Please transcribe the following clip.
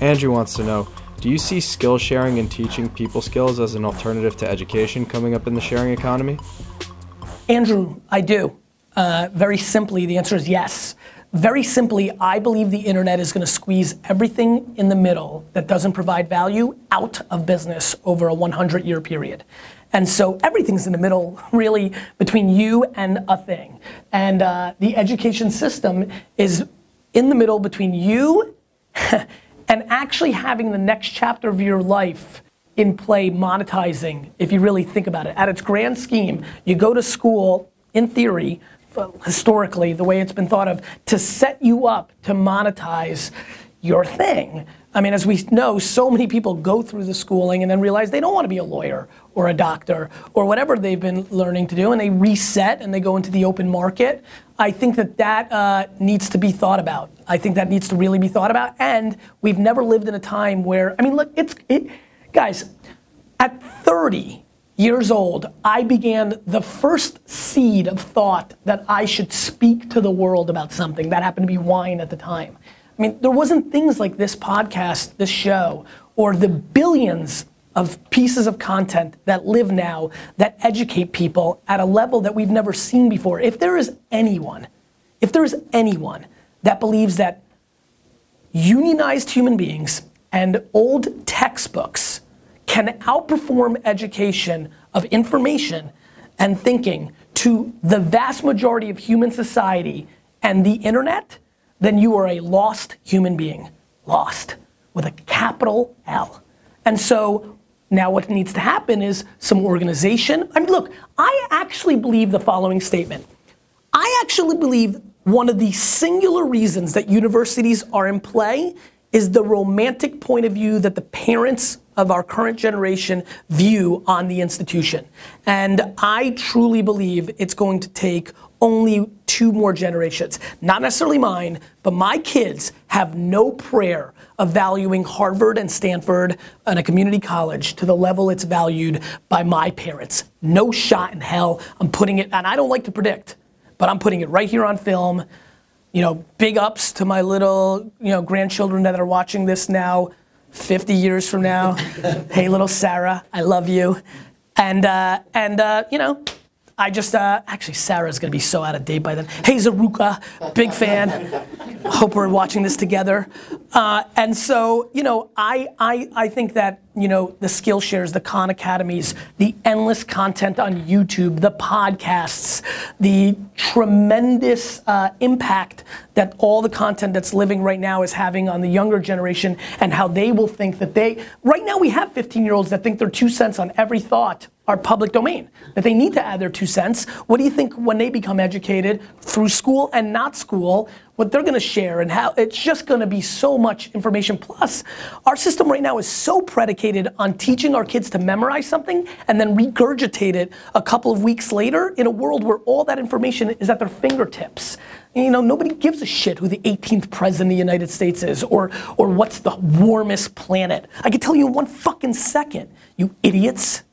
Andrew wants to know, do you see skill sharing and teaching people skills as an alternative to education coming up in the sharing economy? Andrew, I do. Very simply, the answer is yes. Very simply, I believe the internet is gonna squeeze everything in the middle that doesn't provide value out of business over a 100-year period. And so everything's in the middle, really, between you and a thing. And the education system is in the middle between you and actually having the next chapter of your life in play, monetizing, if you really think about it. At its grand scheme, you go to school, in theory, historically, the way it's been thought of, to set you up to monetize your thing. I mean, as we know, so many people go through the schooling and then realize they don't want to be a lawyer or a doctor or whatever they've been learning to do, and they reset and they go into the open market. I think that needs to be thought about. I think that needs to really be thought about, and we've never lived in a time where, I mean, look, guys, at 30 years old, I began the first seed of thought that I should speak to the world about something. That happened to be wine at the time. I mean, there wasn't things like this podcast, this show, or the billions of pieces of content that live now that educate people at a level that we've never seen before. If there is anyone that believes that unionized human beings and old textbooks can outperform education of information and thinking to the vast majority of human society and the internet, then you are a lost human being. Lost, with a capital L. And so, now what needs to happen is some organization. I mean, look, I actually believe the following statement. I actually believe one of the singular reasons that universities are in play is the romantic point of view that the parents of our current generation view on the institution. And I truly believe it's going to take only 2 more generations. Not necessarily mine, but my kids have no prayer of valuing Harvard and Stanford and a community college to the level it's valued by my parents. No shot in hell. I'm putting it, and I don't like to predict, but I'm putting it right here on film. You know, big ups to my little, grandchildren that are watching this now, 50 years from now. Hey, little Sarah, I love you. And I just, actually Sarah's gonna be so out of date by then. Hey, Zaruka, big fan. Hope we're watching this together. And so, I think that, the Skillshares, the Khan Academies, the endless content on YouTube, the podcasts, the tremendous impact that all the content that's living right now is having on the younger generation and how they will think that right now we have 15-year-olds that think their 2 cents on every thought are public domain, that they need to add their 2 cents. What do you think when they become educated through school and not school, what they're gonna share and how it's just gonna be so much information. Plus, our system right now is so predicated on teaching our kids to memorize something and then regurgitate it a couple of weeks later in a world where all that information is at their fingertips. Nobody gives a shit who the 18th president of the United States is or what's the warmest planet. I can tell you in 1 fucking second, you idiots.